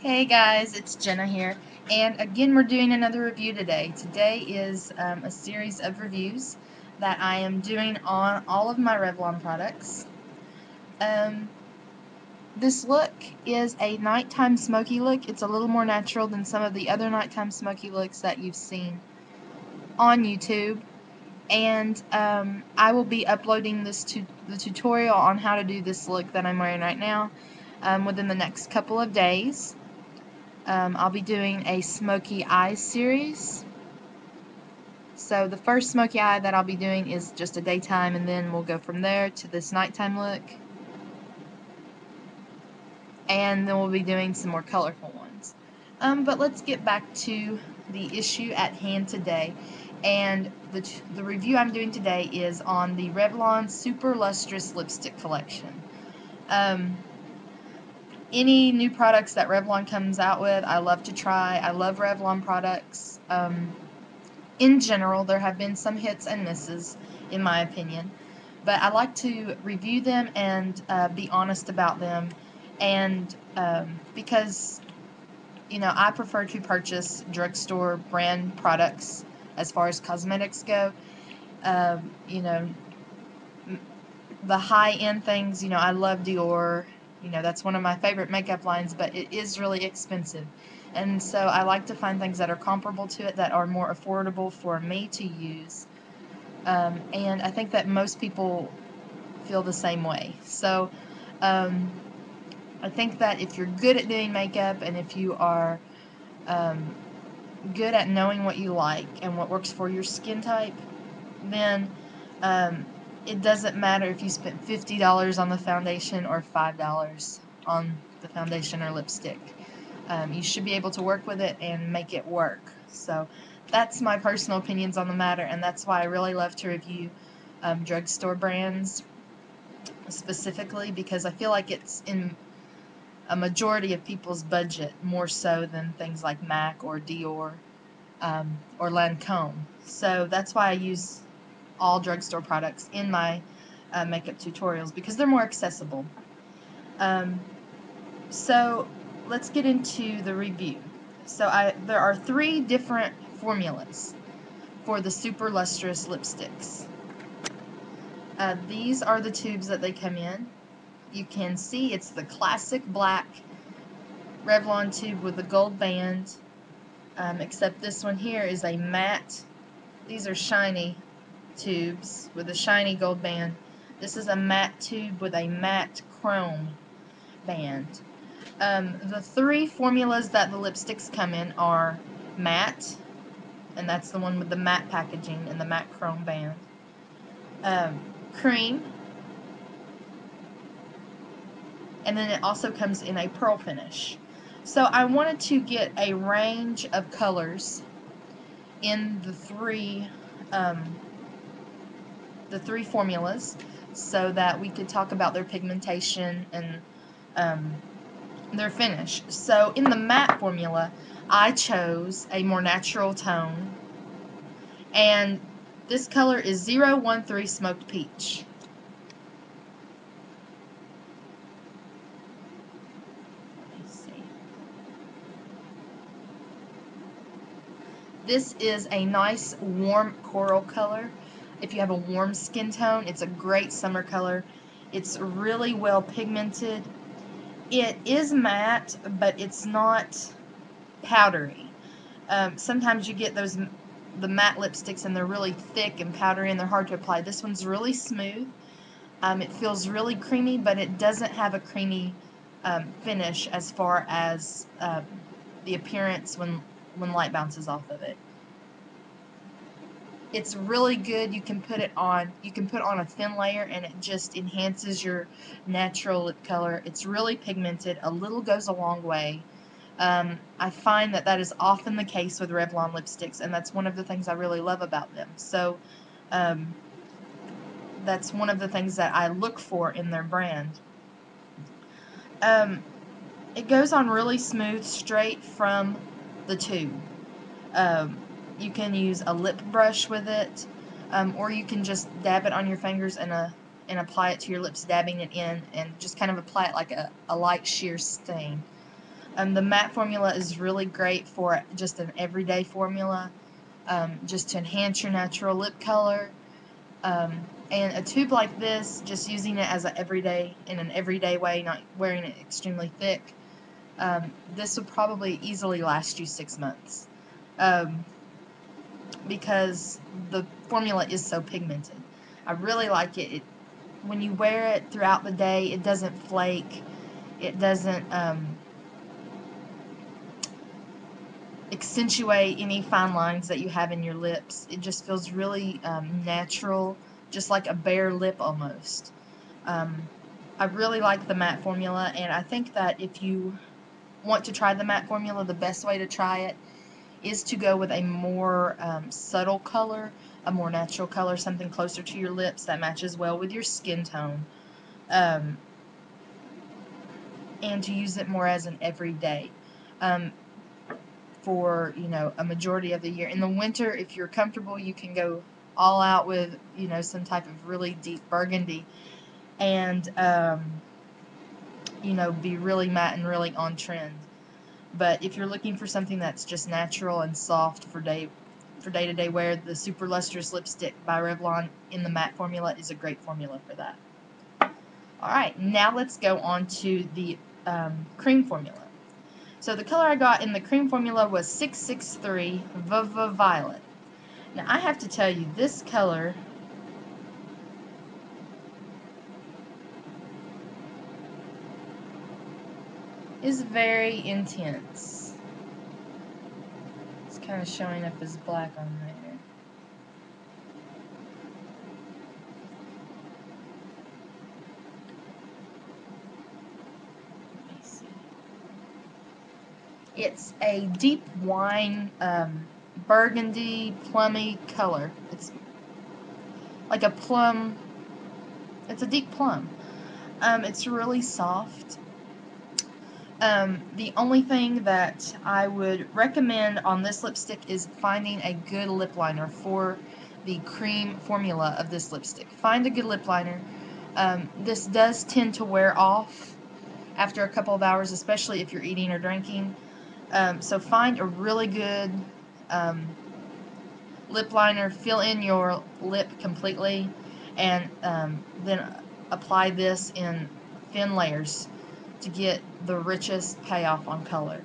Hey guys, it's Jenna here, and again we're doing another review today. Today is a series of reviews that I am doing on all of my Revlon products. Um, this look is a nighttime smoky look. It's a little more natural than some of the other nighttime smoky looks that you've seen on YouTube, and I will be uploading the tutorial on how to do this look that I'm wearing right now within the next couple of days. I'll be doing a smoky eyes series. So the first smoky eye that I'll be doing is just a daytime, and then we'll go from there to this nighttime look. And then we'll be doing some more colorful ones. But let's get back to the issue at hand today. And the review I'm doing today is on the Revlon Superlusterous Lipstick Collection. Um, any new products that Revlon comes out with, I love to try. I love Revlon products. In general, there have been some hits and misses, in my opinion, but I like to review them and be honest about them, and because, I prefer to purchase drugstore brand products as far as cosmetics go. Um, you know, the high-end things, I love Dior. That's one of my favorite makeup lines, but it is really expensive. And so I like to find things that are comparable to it, that are more affordable for me to use. And I think that most people feel the same way. So um, I think that if you're good at doing makeup, and if you are um, good at knowing what you like and what works for your skin type, then um, it doesn't matter if you spent $50 on the foundation or $5 on the foundation or lipstick. You should be able to work with it and make it work. So that's my personal opinions on the matter, and that's why I really love to review drugstore brands specifically, because I feel like it's in a majority of people's budget, more so than things like MAC or Dior or Lancome. So that's why I use all drugstore products in my makeup tutorials, because they're more accessible. Um, so let's get into the review. So there are 3 different formulas for the Super Lustrous lipsticks. These are the tubes that they come in. You can see it's the classic black Revlon tube with a gold band, except this one here is a matte. These are shiny tubes with a shiny gold band. This is a matte tube with a matte chrome band. The 3 formulas that the lipsticks come in are matte, and that's the one with the matte packaging and the matte chrome band. Um, Cream, and then it also comes in a pearl finish. So I wanted to get a range of colors in um, the three formulas, so that we could talk about their pigmentation and um, their finish. So in the matte formula, I chose a more natural tone, and this color is 013 Smoked Peach. Let me see. This is a nice warm coral color. If you have a warm skin tone, it's a great summer color. It's really well pigmented. It is matte, but it's not powdery. Sometimes you get the matte lipsticks, and they're really thick and powdery, and they're hard to apply. This one's really smooth. It feels really creamy, but it doesn't have a creamy finish as far as the appearance when light bounces off of it. It's really good. You can put it on. You can put on a thin layer, and it just enhances your natural lip color. It's really pigmented. A little goes a long way. I find that is often the case with Revlon lipsticks, and that's one of the things I really love about them. So um, that's one of the things that I look for in their brand. Um, it goes on really smooth, straight from the tube. Um, you can use a lip brush with it, or you can just dab it on your fingers and apply it to your lips, dabbing it in, and just kind of apply it like a light sheer stain. The matte formula is really great for just an everyday formula, just to enhance your natural lip color. And a tube like this, just using it as in an everyday way, not wearing it extremely thick, this would probably easily last you 6 months, because the formula is so pigmented. I really like it. When you wear it throughout the day, it doesn't flake. It doesn't accentuate any fine lines that you have in your lips. It just feels really natural, just like a bare lip almost. I really like the matte formula, and I think that if you want to try the matte formula, the best way to try it is to go with a more subtle color, a more natural color, something closer to your lips that matches well with your skin tone, and to use it more as an everyday. For a majority of the year. In the winter, if you're comfortable, you can go all out with some type of really deep burgundy, and be really matte and really on trend. But if you're looking for something that's just natural and soft for day-to-day wear, the Super Lustrous lipstick by Revlon in the matte formula is a great formula for that. Alright, now let's go on to the cream formula. So the color I got in the cream formula was 663 Violet. Now I have to tell you, this color is very intense. It's kind of showing up as black on there. It's a deep wine, burgundy, plummy color. It's like a plum. It's a deep plum. It's really soft. The only thing that I would recommend on this lipstick is finding a good lip liner for the cream formula of this lipstick. Find a good lip liner. This does tend to wear off after a couple of hours, especially if you're eating or drinking. So find a really good lip liner, fill in your lip completely, and then apply this in thin layers to get the richest payoff on color.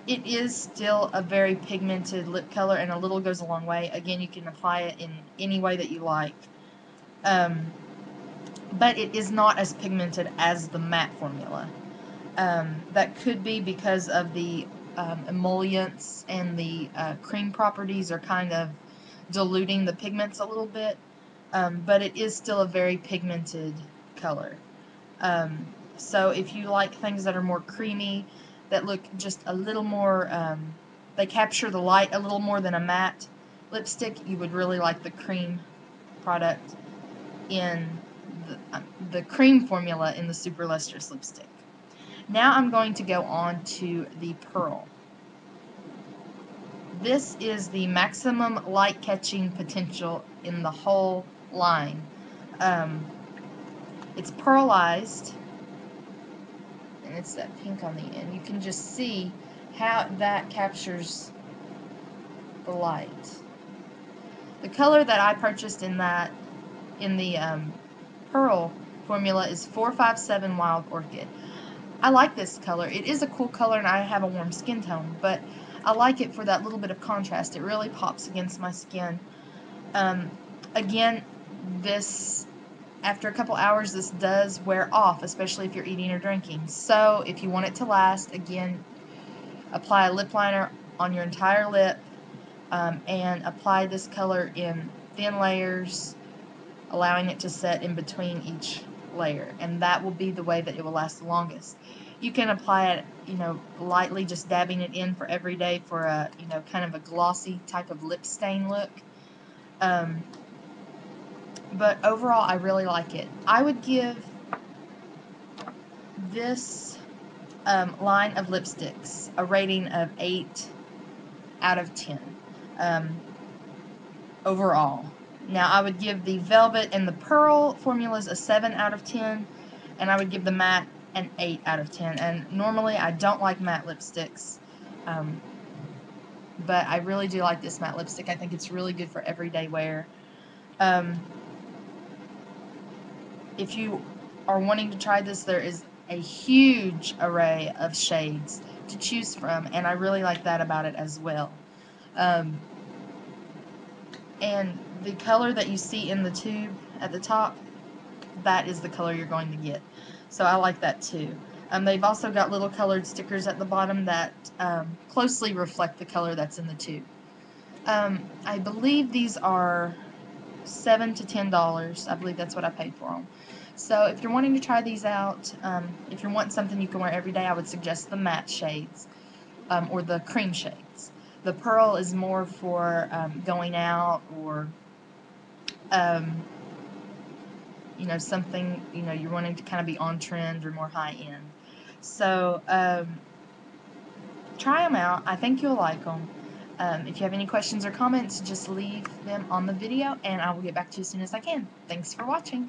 It is still a very pigmented lip color, and a little goes a long way. Again, you can apply it in any way that you like. But it is not as pigmented as the matte formula. That could be because of the emollients and the cream properties are kind of diluting the pigments a little bit, but it is still a very pigmented color. So if you like things that are more creamy, that look just a little more, they capture the light a little more than a matte lipstick, you would really like the cream product in the cream formula in the Super Lustrous lipstick. Now I'm going to go on to the Pearl. This is the maximum light catching potential in the whole line. It's pearlized, and it's that pink on the end. You can just see how that captures the light. The color that I purchased in the Pearl formula is 457 Wild Orchid. I like this color. It is a cool color, and I have a warm skin tone, but I like it for that little bit of contrast. It really pops against my skin. Again, this, after a couple hours, this does wear off, especially if you're eating or drinking. So if you want it to last, again, apply a lip liner on your entire lip, and apply this color in thin layers, allowing it to set in between each layer, and that will be the way that it will last the longest. You can apply it, lightly, just dabbing it in for every day for a, kind of a glossy type of lip stain look. But overall, I really like it. I would give this line of lipsticks a rating of 8 out of 10 overall. Now, I would give the Velvet and the Pearl formulas a 7 out of 10, and I would give the matte an 8 out of 10. And normally I don't like matte lipsticks, but I really do like this matte lipstick. I think it's really good for everyday wear. If you are wanting to try this, there is a huge array of shades to choose from, and I really like that about it as well. And the color that you see in the tube at the top, that is the color you're going to get. So I like that too. They've also got little colored stickers at the bottom that closely reflect the color that's in the tube. I believe these are $7 to $10. I believe that's what I paid for them. So if you're wanting to try these out, if you're wanting something you can wear every day, I would suggest the matte shades or the cream shades. The pearl is more for going out or something, you're wanting to kind of be on trend or more high end. So try them out. I think you'll like them. If you have any questions or comments, just leave them on the video and I will get back to you as soon as I can. Thanks for watching.